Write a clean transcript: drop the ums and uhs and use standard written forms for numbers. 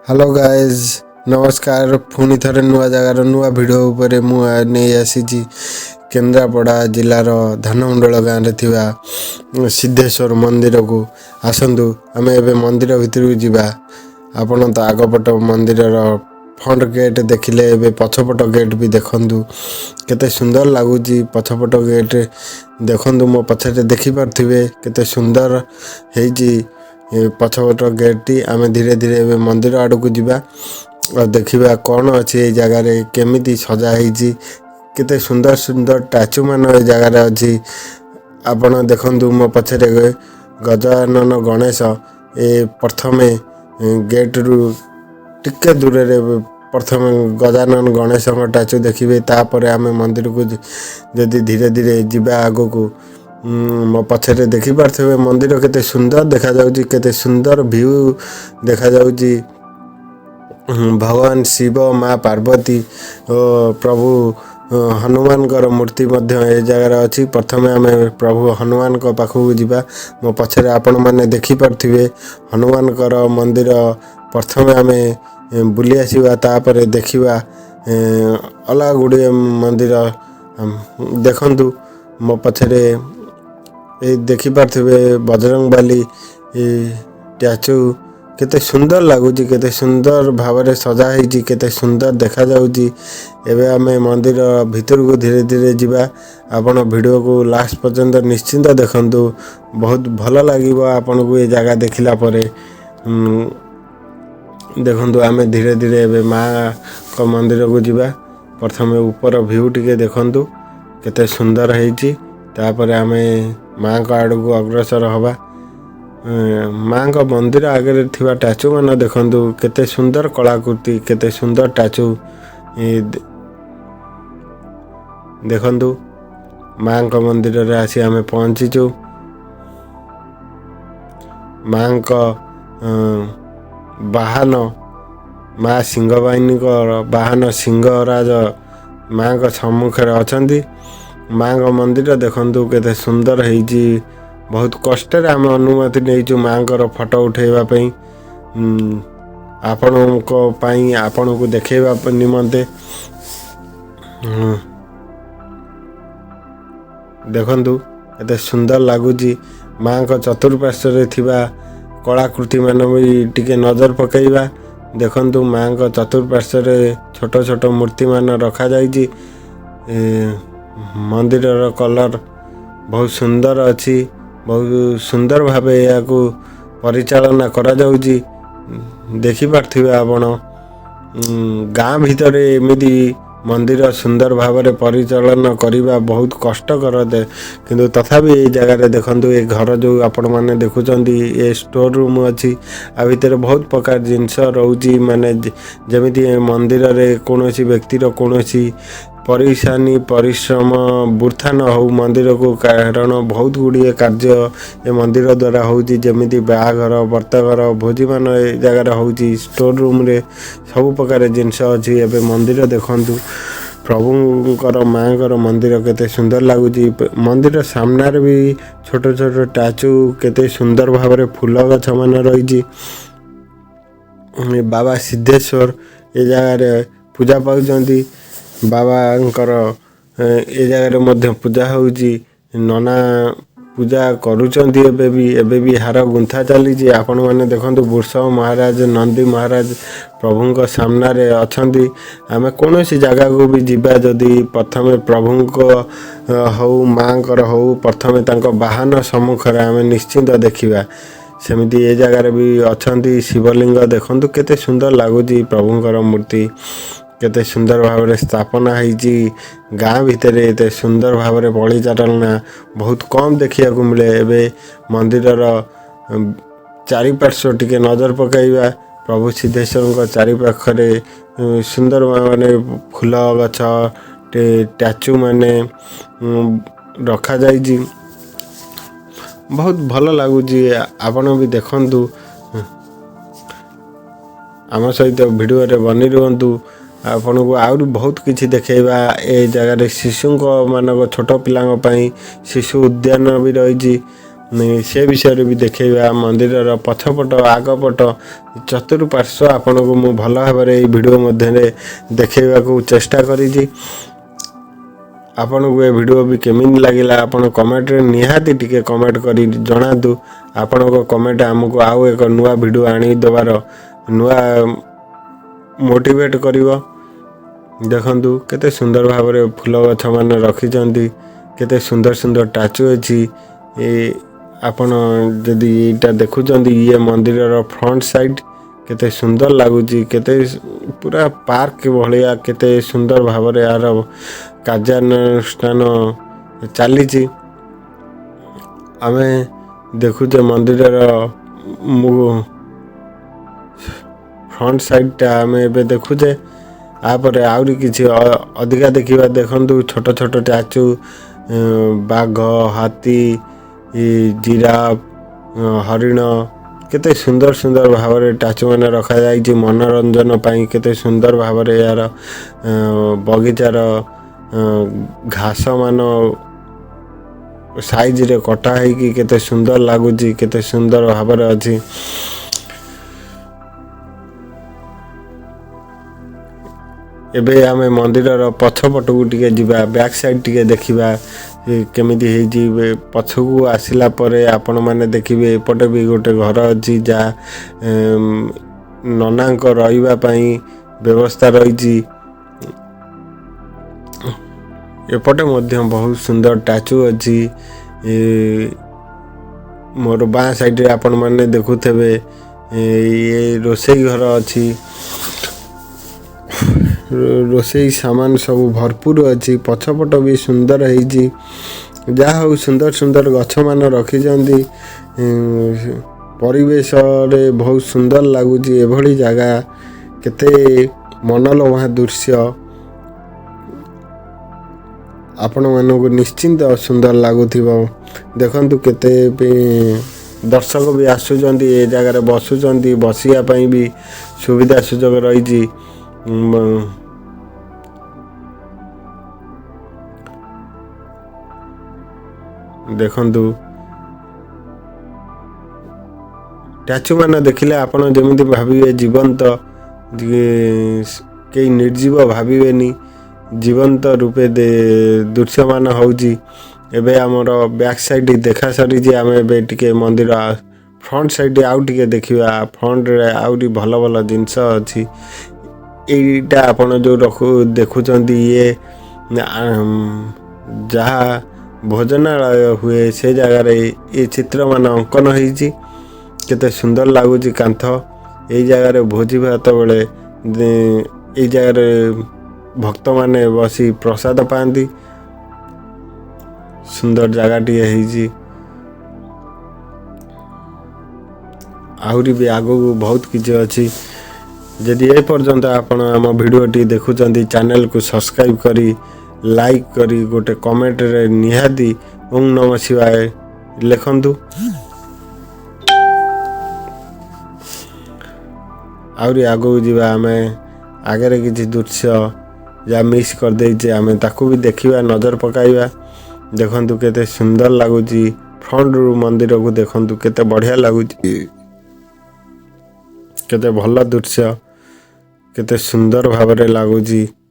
Hello guys नमस्कार पुणी थे नुआ जगार नुआ भिड उपर नहीं आसी केन्द्रापड़ा जिलार धानमुंडल गाँव में थी सिद्धेश्वर मंदिर को आसतु आम ए मंदिर भितर जावा आपण तो आगपट मंदिर फ्रंट गेट देखिले ए पछपट गेट भी देखु केते सुंदर लगुच पछपट गेट देखु मो पछे देखिपे केते सुंदर है पछपट गेट टी आम धीरे धीरे मंदिर आड़ को जीवा और देखा कौन अच्छी ये जगार केमी सजाई केते सुंदर सुंदर टाचू मान ये जगार अच्छी आपण देखु मो पछरे गजानन गणेश ए प्रथमे गेट रु टिके दूर रे प्रथम गजानन गणेश टाचू देखिए तापर आम मंदिर को जदि धीरे धीरे जीवा आग को मो पछरे देखी पारे मंदिर केते सुंदर देखा जाउची केते सुंदर व्यू देखा जाउची भगवान शिव माँ पार्वती और प्रभु हनुमान मूर्ति ए जगार अच्छी प्रथम आम प्रभु हनुमान पाखक जीवा मो पछरे आपण मैंने देखी पारे हनुमान मंदिर प्रथम आम बुली आसवा तापर देखा अलग गुड़े मंदिर देखु मो पछरे ये देखिपे बजरंगबाली स्टैचू केते सुंदर लगुच केते सुंदर भाव सजाई केते सुंदर देखा जाउची एबे आमे मंदिर भीतर को धीरे धीरे जीवा आपण वीडियो को लास्ट पर्यंत निश्चिंत देखंतु बहुत भल लागिबो आपण को ये जगह देखिला परे देखंतु आमे धीरे धीरे एबे माँ को मंदिर को जीवा प्रथम ऊपर व्यू टिके देखंतु केते सुंदर हेची तापर आमे माँ का आड़ को अग्रसर हवा माँ का मंदिर आगे थिबा टाचू मान देखु केते सुंदर कलाकृति केते सुंदर टाचू देखु माँ का मंदिर रे आसी आमे पहुँचीचु माँ का वाहन माँ सिंहवाहिनी वाहन सिंहराज माँ का सम्मुखें अच्छा माँ का मंदिर देखु केते सुंदर है बहुत कष्ट आम अनुमति नहीं माँ को फोटो उठेवाई आपण को देखा निमंते देखु केते सुंदर लगुच माँ को चतुर्पार्श्व थिबा कलाकृति मान भी टिके नजर पकईवा देखु माँ को चतुर्पार्श्व छोट छोट मूर्ति मान रखा जाइए मंदिर कलर बहुत सुंदर अच्छी बहुत सुंदर भाव या परिचालना करा जाउची देखि पार्थिबे आपण गाँ भितर एमिदी मंदिर सुंदर भाव में परिचालन करने बहुत कष्टकर किंतु तथापि ये जगह देखु ये घर जो आपण मैंने देखुं ये स्टोर रूम अच्छी आ भितर बहुत प्रकार जिनस रोची माने जमीती मंदिर रे कौन व्यक्तिर कौन परेशानी परिश्रम वृथा न हो मंदिर को कारण बहुत गुड़िए कार्य ये मंदिर द्वारा होची जमीती बाहाघर व्रतघर भोजी मान जगह होची स्टोर रूम रे सब प्रकार जिनस अच्छी एवं मंदिर देखु प्रभुंकर माँ कर मंदिर केते सुंदर लगुच मंदिर सामने भी छोट छोट टाचू केते सुंदर भाव में फूल गछ मान रही बाबा सिद्धेश्वर ये जगह पूजा पाउछंती बाबांकर ए जगह मध्य पूजा होउची नना पूजा करुचंती एबे भी हार गुंथा चली आपण मैंने देखु वृषभ महाराज नंदी महाराज प्रभु को सामने रे अछंती आमे कौन सी जगह को भी जीवा जदि प्रथम प्रभु को हो माँ कर हो प्रथम तांको वाहन सम्मुखें आमे निश्चिंत देखिबा सेमिति ए जगह भी अछंती शिवलिंग देखु केते सुंदर लगुच प्रभुंकर मूर्ति केते सुंदर भाव में स्थापना होती गाँ भितर एते सुंदर भाव में परिचालना बहुत कम देखा मिले एवं मंदिर चारिपार्श्व टिके नजर पकईवा प्रभु सिद्धेश्वर चारिपाखरे सुंदर माने फूल गछ टाचू माने रखा जाइए बहुत भल लगुच आपण भी देखंतु आम सहित वीडियो रे बनी रुहतु आपण को आउरी बहुत किछि देखेबा ए जगह शिशु मानक छोट पिलांग पई शिशु उद्यान भी रही से विषय भी देखा मंदिर पछपट आगपट चतुर्पार्श्व आपण को मु भल भाव भिडियो मध्य देखा चेष्टा करी। आपण को ये वीडियो भी केमिन लगिला आपण कमेंट रे निहाती टिके कमेंट करी जणातु। आपण को कमेंट हमको आउ एक नुआ वीडियो आनी देवार नुआ मोटिवेट करिवो। देखंतु केते सुंदर भाव रे फूल गछ मान रखिचंती, केते सुंदर सुंदर टाचू अछि। ए आपण जदि एटा देखुचंती ये मंदिर रो फ्रंट साइड केते सुंदर लागुची, केते पूरा पार्क भलिया केते सुंदर भाव रे यार कार्यानुष्ठान चली। आमे देखुचे मंदिर फ्रंट साइड आम ए देखुचे। आपर आउरी किसी अधिका देखा देखु छोट छोट टाचू बाघ हाथी जिराफ हरिण केते सुंदर सुंदर भाव रे टाचू मैंने रखा जाइए मनोरंजन पाई। केते सुंदर भाव रे यार बगीचार घास मान साइज रे कटा है केते सुंदर लगुच, केते सुंदर भाव रे अछि। एबे आमे मंदिर पछपट को टिके जिबा, बैक साइड टिके देखिबा केमिति हेजी। पछकू आसिला परे आपण माने देखिबे एपटे भी गोटे घर अछि जा ननांक रहिबा पई व्यवस्था रहिछि। एपटे मध्य बहुत सुंदर टाचू अछि। मोर बाँ साइड रे आपण माने देखुथेबे ये रोसई घर अछि। रोसई सामान सब भरपूर अच्छी, पछपट भी सुंदर है। जहा हो सुंदर सुंदर गछ मान रखिंट परिवेश रे बहुत सुंदर लगुच। एभली जगह केते मनलोभा दृश्य आपण मानक निश्चिंत सुंदर लगुथिबो। देखंतु केते दर्शक भी आसुचंती ए जगह बसुचंती, बसिया पई भी सुविधा सुजोग रही। देखंतु टाचू मान देखिले आपण जमिति भाबिबे जीवंत, कई निर्जीव भाबिबेनी, जीवंत रूपे दृश्यमान होउची। एबे हमर बैक साइड देखा सरी जे आमे एबे टिके मंदिर फ्रंट साइड आउ टिके देखिबा। फ्रंट रे आउरी भल भल जिंस अछि। एटा आपण जो देखुचंती ये जहा भोजनालय हुए से जगह रे ये चित्र मान अंकन होईची। केते सुंदर लगुच कांथ। ए जगह रे भोजी भात बेले ए जगह रे भक्त माने बसी प्रसाद पाती। सुंदर जगह टी होईची। आहुरी भी आगो बहुत किसी अच्छी। जदि ए पर्यंत आपण आम भिडियोटी देखुचंती चैनल को सब्सक्राइब करी लाइक करी गोटे कमेंट रे निहाती ओम नमः शिवाय लिखंतु। आउरी आगो जीवा आमे आगे किसी दृश्य जा मिस कर देइचे आमे ताकू भी देखिबा, नजर पकाइबा। देखंतु केते सुंदर लगुची। फ्रंट रू मंदिर को देखंतु केते बढ़िया लगुची, केते भल दृश्य, केते सुंदर भाव रे लगुची।